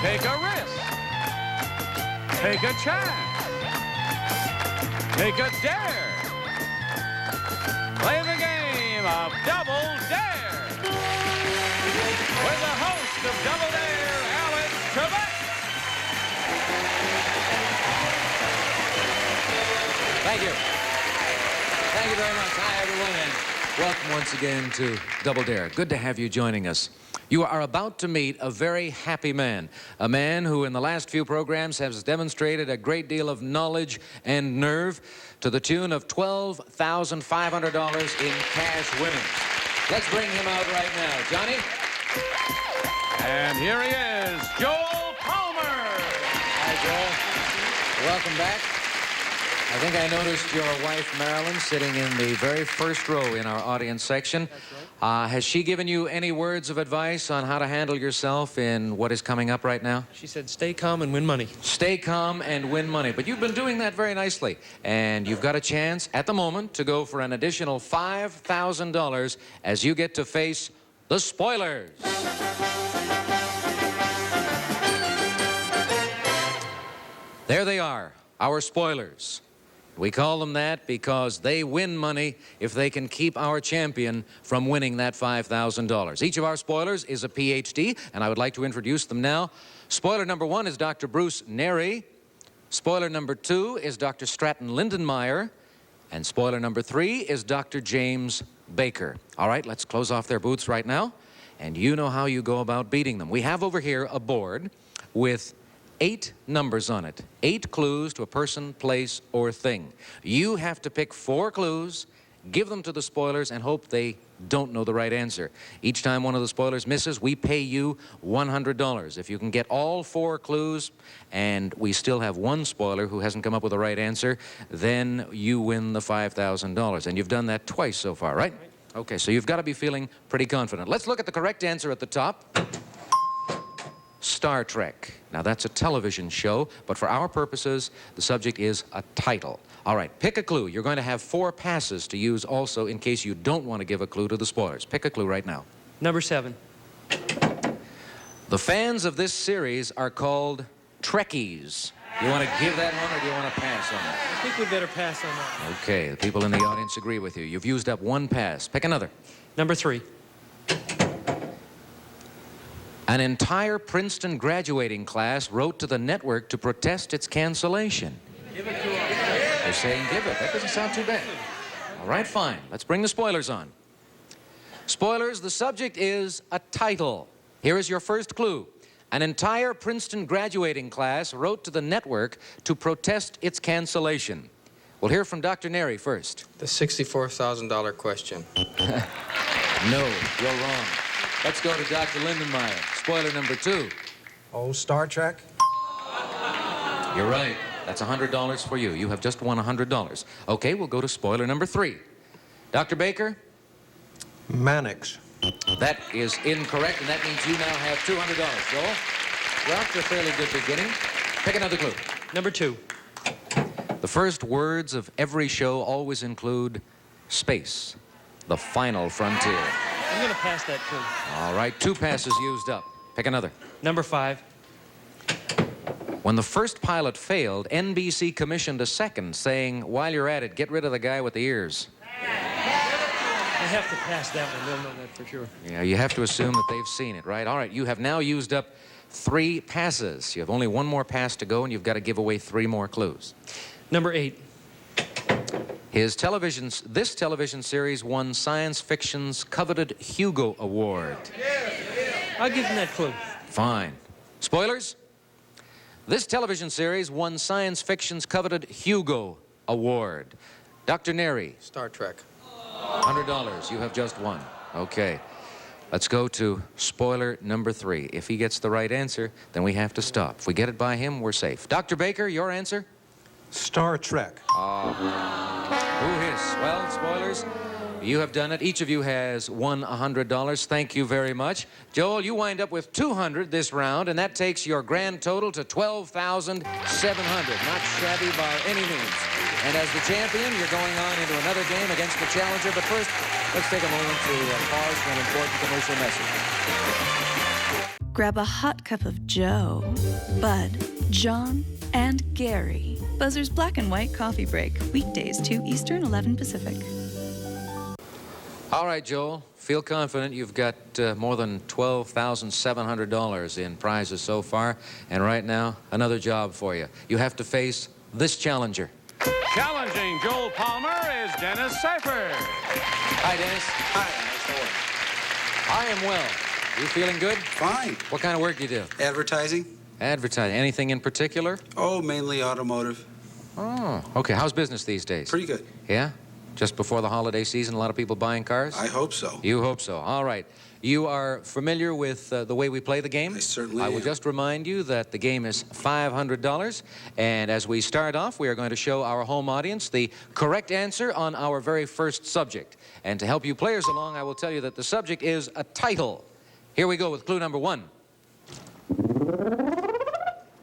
Take a risk. Take a chance. Take a dare. Play the game of Double Dare with the host of Double Dare, Alan Trebek. Thank you. Thank you very much. Hi, everyone, and welcome once again to Double Dare. Good to have you joining us. You are about to meet a very happy man, a man who in the last few programs has demonstrated a great deal of knowledge and nerve to the tune of $12,500 in cash winnings. Let's bring him out right now. Johnny? And here he is, Joel Palmer. Hi, Joel. Welcome back. I think I noticed your wife, Marilyn, sitting in the very first row in our audience section. That's right. Has she given you any words of advice on how to handle yourself in what is coming up right now? She said, stay calm and win money. Stay calm and win money. But you've been doing that very nicely. And you've got a chance at the moment to go for an additional $5,000 as you get to face the spoilers. There they are, our spoilers. We call them that because they win money if they can keep our champion from winning that $5,000. Each of our spoilers is a PhD, and I would like to introduce them now. Spoiler number 1 is Dr. Bruce Neri. Spoiler number 2 is Dr. Stratton Lindenmeyer. And spoiler number 3 is Dr. James Baker. All right, let's close off their booths right now. And you know how you go about beating them. We have over here a board with 8 numbers on it, 8 clues to a person, place, or thing. You have to pick 4 clues, give them to the spoilers, and hope they don't know the right answer. Each time one of the spoilers misses, we pay you $100. If you can get all 4 clues, and we still have one spoiler who hasn't come up with the right answer, then you win the $5,000. And you've done that twice so far, right? Okay, so you've got to be feeling pretty confident. Let's look at the correct answer at the top. Star Trek. Now, that's a television show, but for our purposes, the subject is a title. All right, pick a clue. You're going to have 4 passes to use also in case you don't want to give a clue to the spoilers. Pick a clue right now. Number 7. The fans of this series are called Trekkies. You want to give that one, or do you want to pass on it? I think we better pass on that. Okay, the people in the audience agree with you. You've used up 1 pass. Pick another. Number 3. An entire Princeton graduating class wrote to the network to protest its cancellation. Give it to us. They're saying give it. That doesn't sound too bad. All right, fine. Let's bring the spoilers on. Spoilers, the subject is a title. Here is your first clue. An entire Princeton graduating class wrote to the network to protest its cancellation. We'll hear from Dr. Neri first. The $64,000 question. No, you're wrong. Let's go to Dr. Lindenmeyer. Spoiler number 2. Oh, Star Trek? You're right. That's $100 for you. You have just won $100. Okay, we'll go to spoiler number 3. Dr. Baker? Mannix. That is incorrect, and that means you now have $200. Joel? Well, that's a fairly good beginning. Pick another clue. Number 2. The first words of every show always include space, the final frontier. I'm going to pass that clue. All right, 2 passes used up. Pick another. Number 5. When the first pilot failed, NBC commissioned a second, saying, while you're at it, get rid of the guy with the ears. I have to pass that one. They'll know that for sure. Yeah, you have to assume that they've seen it, right? All right, you have now used up 3 passes. You have only 1 more pass to go, and you've got to give away 3 more clues. Number 8. This television series won science fiction's coveted Hugo Award. I'll give them that clue. Fine. Spoilers? This television series won science fiction's coveted Hugo Award. Dr. Neri. Star Trek. $100. You have just won. Okay. Let's go to spoiler number 3. If he gets the right answer, then we have to stop. If we get it by him, we're safe. Dr. Baker, your answer? Star Trek. Who is? Well, spoilers, you have done it. Each of you has won $100. Thank you very much. Joel, you wind up with $200 this round, and that takes your grand total to $12,700. Not shabby by any means. And as the champion, you're going on into another game against the challenger. But first, let's take a moment to pause for an important commercial message. grab a hot cup of Joe, Bud, John, and Gary. Buzzr's Black and White Coffee Break. Weekdays, 2 Eastern, 11 Pacific. All right, Joel. Feel confident. You've got more than $12,700 in prizes so far. And right now, another job for you. You have to face this challenger. Challenging Joel Palmer is Dennis Seifert. Hi, Dennis. Hi, how's it going? I am well. You feeling good? Fine. What kind of work do you do? Advertising? Advertising. Anything in particular? Oh, mainly automotive. Oh, okay. How's business these days? Pretty good. Yeah? Just before the holiday season, a lot of people buying cars? I hope so. You hope so. All right. You are familiar with the way we play the game? I certainly I will am. just remind you that the game is $500. And as we start off, we are going to show our home audience the correct answer on our very first subject. And to help you players along, I will tell you that the subject is a title. Here we go with clue number 1.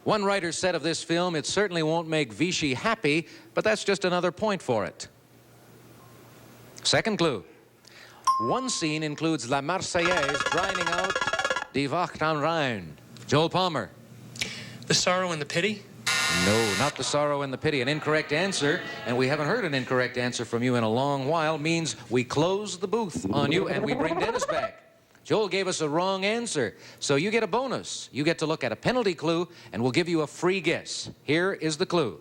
One writer said of this film, it certainly won't make Vichy happy, but that's just another point for it. Second clue. One scene includes La Marseillaise grinding out Die Wacht am Rhein. Joel Palmer. The Sorrow and the Pity? No, not The Sorrow and the Pity. An incorrect answer, and we haven't heard an incorrect answer from you in a long while, means we close the booth on you and we bring Dennis back. Joel gave us a wrong answer, so you get a bonus. You get to look at a penalty clue, and we'll give you a free guess. Here is the clue.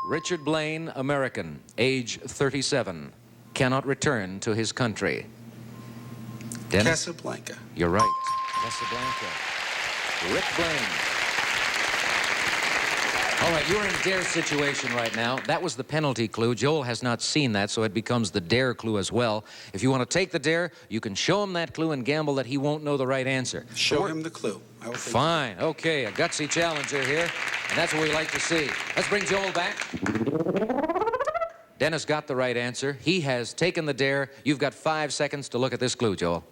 Richard Blaine, American, age 37, cannot return to his country. Dennis? Casablanca. You're right. Casablanca. Rick Blaine. All right, you're in a dare situation right now. That was the penalty clue. Joel has not seen that, so it becomes the dare clue as well. If you want to take the dare, you can show him that clue and gamble that he won't know the right answer. Show him the clue. I will take Fine. Okay, a gutsy challenger here, and that's what we like to see. Let's bring Joel back. Dennis got the right answer. He has taken the dare. You've got 5 seconds to look at this clue, Joel.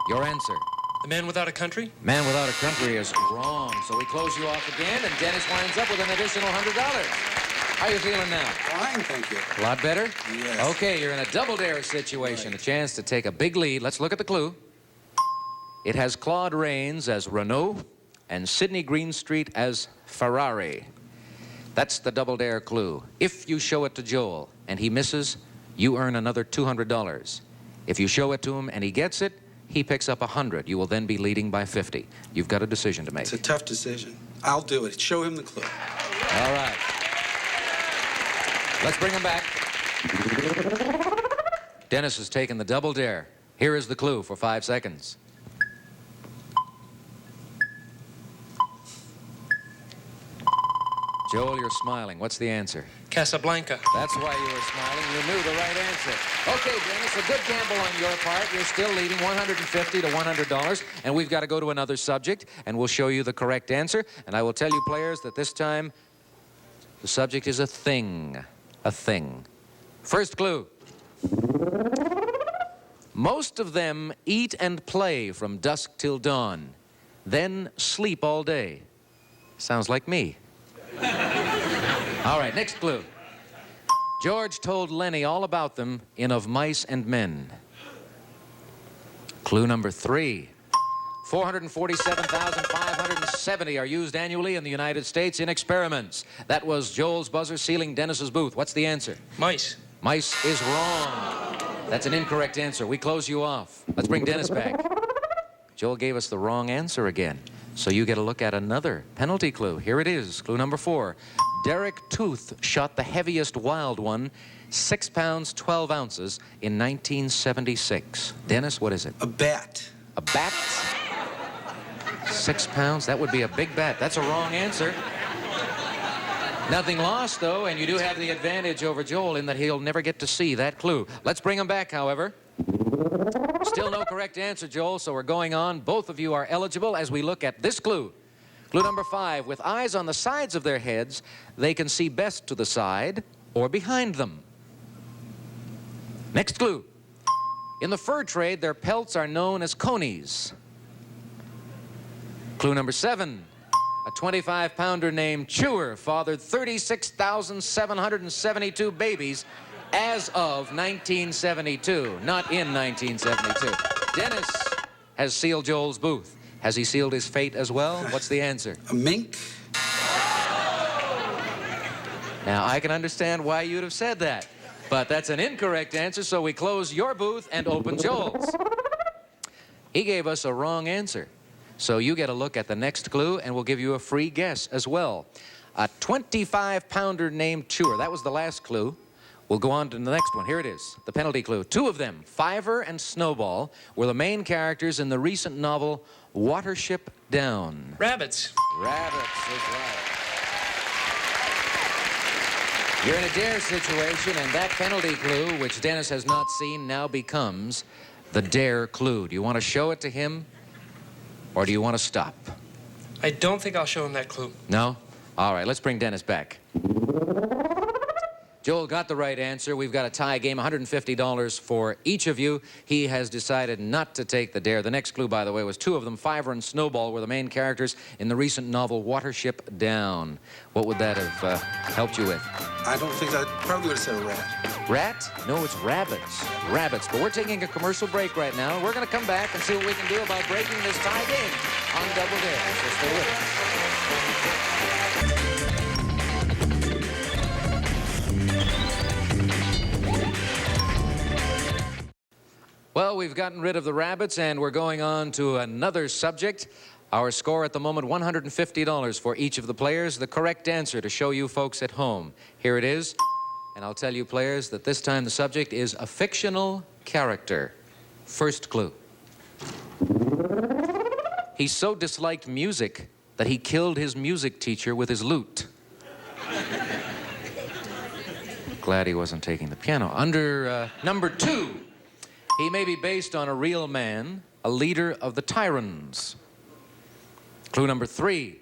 Your answer. The Man Without a Country? Man Without a Country is wrong. So we close you off again, and Dennis winds up with an additional $100. How are you feeling now? Fine, thank you. A lot better? Yes. Okay, you're in a double dare situation. Right. A chance to take a big lead. Let's look at the clue. It has Claude Rains as Renault and Sidney Greenstreet as Ferrari. That's the double dare clue. If you show it to Joel and he misses, you earn another $200. If you show it to him and he gets it, he picks up 100. You will then be leading by 50. You've got a decision to make. It's a tough decision. I'll do it. Show him the clue. All right. Let's bring him back. Dennis has taken the double dare. Here is the clue for 5 seconds. Joel, you're smiling. What's the answer? Casablanca. That's why you were smiling. You knew the right answer. Okay, Dennis, a good gamble on your part. You're still leading $150 to $100, and we've got to go to another subject, and we'll show you the correct answer. And I will tell you, players, that this time the subject is a thing. A thing. First clue. Most of them eat and play from dusk till dawn, then sleep all day. Sounds like me. All right, next clue. George told Lenny all about them in Of Mice and Men. Clue number 3. 447,570 are used annually in the United States in experiments. That was Joel's buzzer sealing Dennis's booth. What's the answer? Mice. Mice is wrong. That's an incorrect answer. We close you off. Let's bring Dennis back. Joel gave us the wrong answer again. So you get a look at another penalty clue. Here it is, clue number 4. Derek Tooth shot the heaviest wild one, 6 pounds, 12 ounces, in 1976. Dennis, what is it? A bat. A bat? 6 pounds? That would be a big bat. That's a wrong answer. Nothing lost, though, and you do have the advantage over Joel in that he'll never get to see that clue. Let's bring him back, however. Still no correct answer, Joel, so we're going on. Both of you are eligible as we look at this clue. Clue number 5. With eyes on the sides of their heads, they can see best to the side or behind them. Next clue. In the fur trade, their pelts are known as conies. Clue number 7. A 25-pounder named Chewer fathered 36,772 babies as of 1972, not in 1972. Dennis has sealed Joel's booth. Has he sealed his fate as well? What's the answer? A mink? Now, I can understand why you'd have said that, but that's an incorrect answer, so we close your booth and open Joel's. He gave us a wrong answer, so you get a look at the next clue, and we'll give you a free guess as well. A 25-pounder named Chewer. That was the last clue. We'll go on to the next one. Here it is, the penalty clue. Two of them, Fiver and Snowball, were the main characters in the recent novel Watership Down. Rabbits. Rabbits is right. You're in a dare situation, and that penalty clue, which Dennis has not seen, now becomes the dare clue. Do you want to show it to him, or do you want to stop? I don't think I'll show him that clue. No? All right, let's bring Dennis back. Joel got the right answer. We've got a tie game, $150 for each of you. He has decided not to take the dare. The next clue, by the way, was two of them, Fiver and Snowball, were the main characters in the recent novel Watership Down. What would that have helped you with? I don't think I probably would have said a rat. Rat? No, it's rabbits. Rabbits. But we're taking a commercial break right now. We're going to come back and see what we can do about breaking this tie game on Double Dare. So stay with us. Well, we've gotten rid of the rabbits, and we're going on to another subject. Our score at the moment, $150 for each of the players. The correct answer to show you folks at home. Here it is. And I'll tell you, players, that this time the subject is a fictional character. First clue. He so disliked music that he killed his music teacher with his lute. Glad he wasn't taking the piano. Under number 2, he may be based on a real man, a leader of the Tyrans. Clue number 3.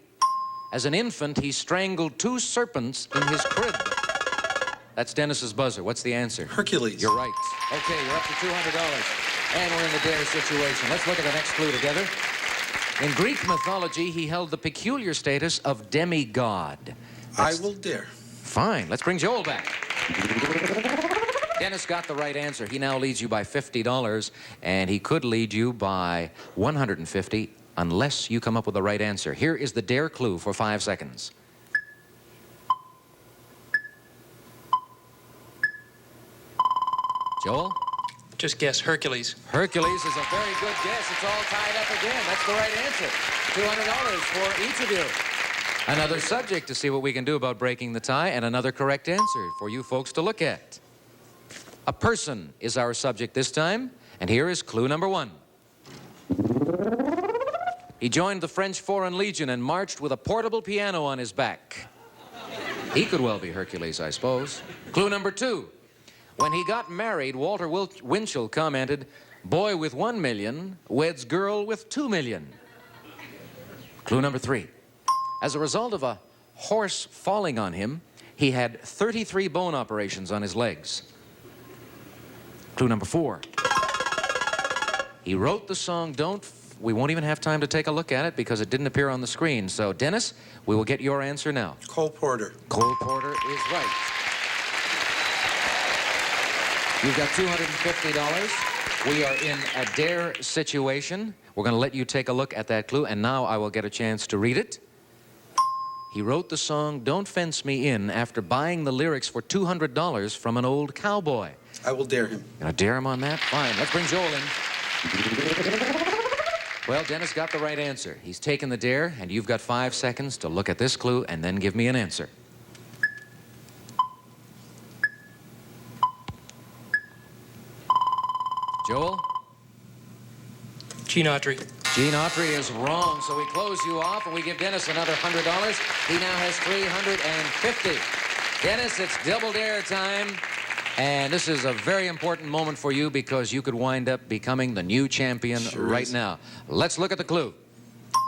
As an infant, he strangled 2 serpents in his crib. That's Dennis's buzzer. What's the answer? Hercules. You're right. Okay, you're up to $200. And we're in the dare situation. Let's look at the next clue together. In Greek mythology, he held the peculiar status of demigod. I will dare. Fine. Let's bring Joel back. Dennis got the right answer. He now leads you by $50, and he could lead you by $150 unless you come up with the right answer. Here is the dare clue for 5 seconds. Joel? Just guess Hercules. Hercules is a very good guess. It's all tied up again. That's the right answer. $200 for each of you. Another subject to see what we can do about breaking the tie, and another correct answer for you folks to look at. A person is our subject this time, and here is clue number 1. He joined the French Foreign Legion and marched with a portable piano on his back. He could well be Hercules, I suppose. Clue number 2. When he got married, Walter Winchell commented, "Boy with 1 million weds girl with 2 million." Clue number 3. As a result of a horse falling on him, he had 33 bone operations on his legs. Clue number 4. He wrote the song We won't even have time to take a look at it because it didn't appear on the screen. So, Dennis, we will get your answer now. Cole Porter. Cole Porter is right. You've got $250. We are in a dare situation. We're going to let you take a look at that clue, and now I will get a chance to read it. He wrote the song Don't Fence Me In after buying the lyrics for $200 from an old cowboy. I will dare him. Gonna dare him on that? Fine. Let's bring Joel in. Well, Dennis got the right answer. He's taken the dare, and you've got 5 seconds to look at this clue and then give me an answer. Joel? Gene Autry. Gene Autry is wrong, so we close you off and we give Dennis another $100. He now has $350. Dennis, it's double dare time. And this is a very important moment for you because you could wind up becoming the new champion right now. Let's look at the clue.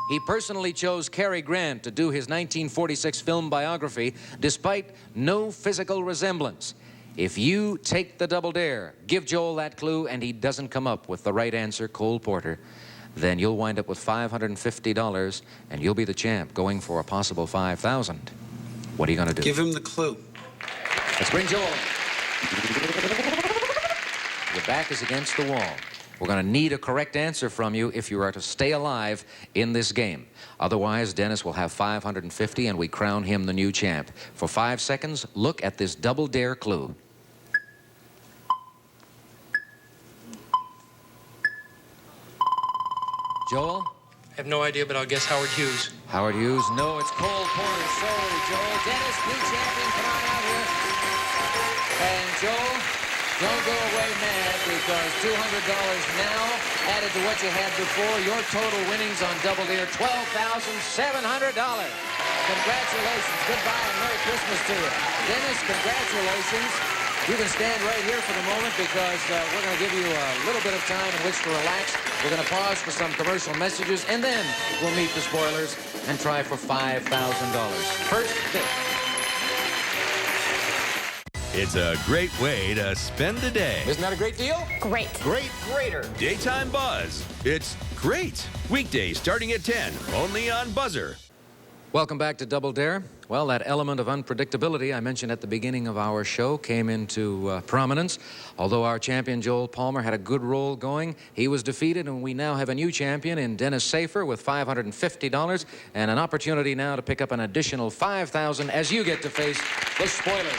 He personally chose Cary Grant to do his 1946 film biography despite no physical resemblance. If you take the double dare, give Joel that clue, and he doesn't come up with the right answer, Cole Porter, then you'll wind up with $550, and you'll be the champ, going for a possible $5,000. What are you going to do? Give him the clue. Let's bring Joel in. Your back is against the wall. We're going to need a correct answer from you if you are to stay alive in this game. Otherwise, Dennis will have $550 and we crown him the new champ. For 5 seconds, look at this double dare clue. Joel? I have no idea, but I'll guess Howard Hughes. Howard Hughes? No, it's Cole Porter. Sorry, Joel. Dennis, new champion, come on out here. And Joel, don't go away mad because $200 now added to what you had before. Your total winnings on Double Dare, $12,700. Congratulations. Goodbye and Merry Christmas to you. Dennis, congratulations. You can stand right here for the moment because we're going to give you a little bit of time in which to relax. We're going to pause for some commercial messages, and then we'll meet the spoilers and try for $5,000. First pick. It's a great way to spend the day. Isn't that a great deal? Great. Greater. Daytime Buzz. It's great. Weekdays starting at 10, only on BUZZR. Welcome back to Double Dare. Well, that element of unpredictability I mentioned at the beginning of our show came into prominence. Although our champion, Joel Palmer, had a good roll going, he was defeated, and we now have a new champion in Dennis Safer with $550 and an opportunity now to pick up an additional $5,000 as you get to face the spoilers.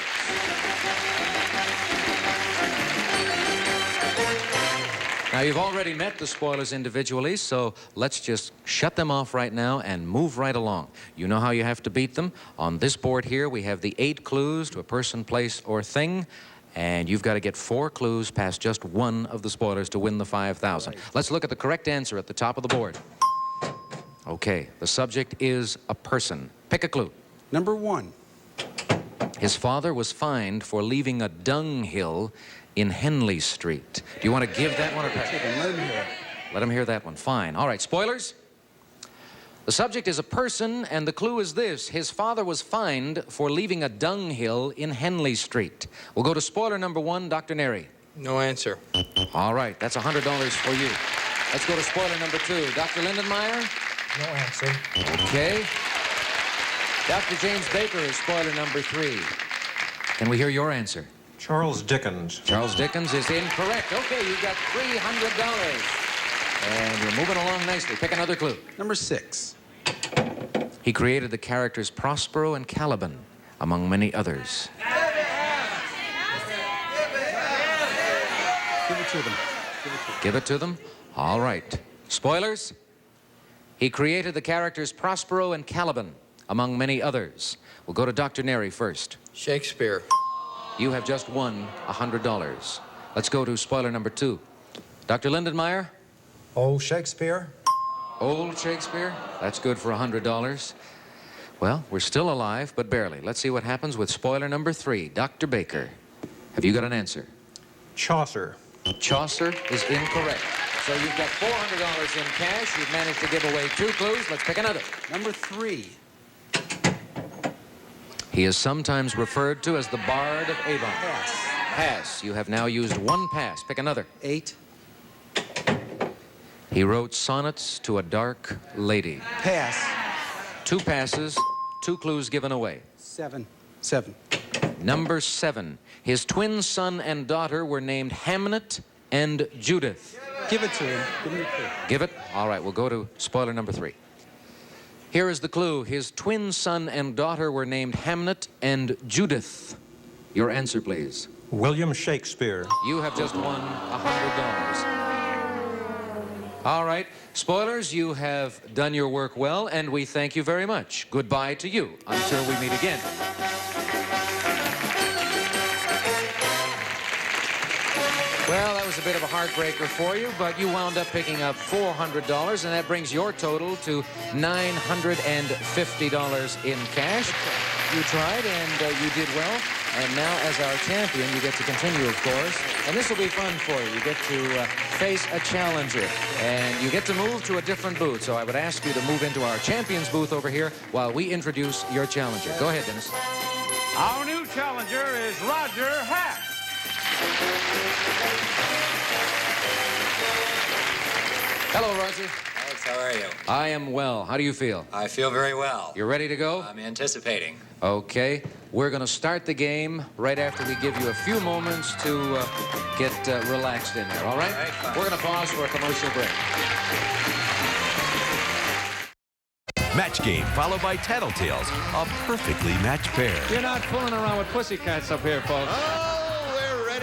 Now, you've already met the spoilers individually, so let's just shut them off right now and move right along. You know how you have to beat them. On this board here, we have the 8 clues to a person, place, or thing, and you've got to get 4 clues past just one of the spoilers to win the $5,000. Let's look at the correct answer at the top of the board. Okay, the subject is a person. Pick a clue. Number 1. His father was fined for leaving a dunghill in Henley Street. Do you want to give that one or pass? Let him hear that one. Fine. All right, spoilers. The subject is a person, and the clue is this. His father was fined for leaving a dunghill in Henley Street. We'll go to spoiler number 1, Dr. Neri. No answer. All right, that's $100 for you. Let's go to spoiler number 2. Dr. Lindenmeyer? No answer. Okay. Dr. James Baker is spoiler number 3. Can we hear your answer? Charles Dickens. Charles Dickens is incorrect. Okay, you've got $300. And you're moving along nicely. Pick another clue. Number 6. He created the characters Prospero and Caliban, among many others. Give it to them. Give it to them? All right. Spoilers? He created the characters Prospero and Caliban, among many others. We'll go to Dr. Neri first. Shakespeare. You have just won $100. Let's go to spoiler number 2. Dr. Lindenmeyer? Old Shakespeare. Old Shakespeare? That's good for $100. Well, we're still alive, but barely. Let's see what happens with spoiler number 3. Dr. Baker, have you got an answer? Chaucer. Chaucer is incorrect. So you've got $400 in cash. You've managed to give away 2 clues. Let's pick another. Number 3. He is sometimes referred to as the Bard of Avon. Pass. Pass. You have now used 1 pass. Pick another. 8. He wrote sonnets to a dark lady. Pass. 2 passes, 2 clues given away. 7. Number 7. His twin son and daughter were named Hamnet and Judith. Give it to him. Give him the clue. Give it? All right, we'll go to spoiler number 3. Here is the clue. His twin son and daughter were named Hamnet and Judith. Your answer, please. William Shakespeare. You have just won $100. All right, spoilers, you have done your work well, and we thank you very much. Goodbye to you until we meet again. Well, that was a bit of a heartbreaker for you, but you wound up picking up $400, and that brings your total to $950 in cash. You tried, and you did well. And now, as our champion, you get to continue, of course. And this will be fun for you. You get to face a challenger. And you get to move to a different booth. So I would ask you to move into our champion's booth over here while we introduce your challenger. Go ahead, Dennis. Our new challenger is Roger Hack. Hello, Roger. Alex. How are you? I am well. How do you feel? I feel very well. You're ready to go? I'm anticipating. Okay. We're going to start the game right after we give you a few moments to get relaxed in there, all right? All right, fine. We're going to pause for a commercial break. Match game followed by Tattletales, a perfectly matched pair. You're not fooling around with pussycats up here, folks. Oh, we're ready.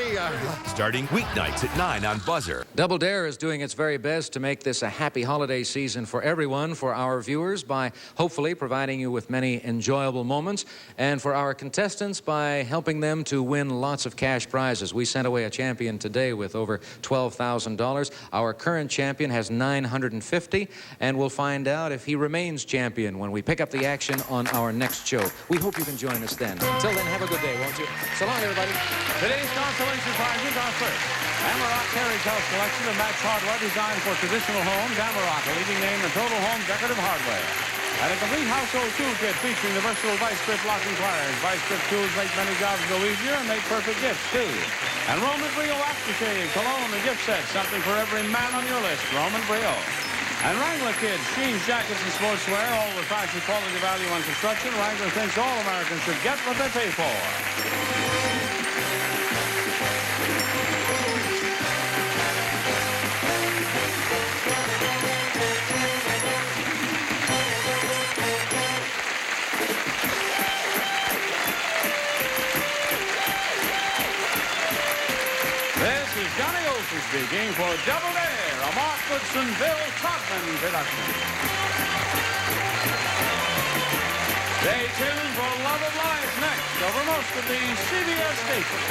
Starting weeknights at 9 on BUZZR. Double Dare is doing its very best to make this a happy holiday season for everyone, for our viewers, by hopefully providing you with many enjoyable moments, and for our contestants by helping them to win lots of cash prizes. We sent away a champion today with over $12,000. Our current champion has $950, and we'll find out if he remains champion when we pick up the action on our next show. We hope you can join us then. Till then, have a good day, won't you? So long, everybody. Today's consolation prizes are first. Amarok Terry's House Collection of match hardware designed for traditional homes. Amarok, a leading name in total home decorative hardware. And a complete household tool kit featuring the versatile vice grip locking pliers. Vice grip tools make many jobs go easier and make perfect gifts, too. And Roman Brio aftershave, cologne, and gift sets. Something for every man on your list. Roman Brio. And Wrangler kids, jeans, jackets, and sportswear, all with fashion, quality, value, and construction. Wrangler thinks all Americans should get what they pay for. This is Johnny Olson speaking for Double Dare, a Mark Goodson-Bill Todman production. Stay tuned for Love of Life next over most of the CBS stations.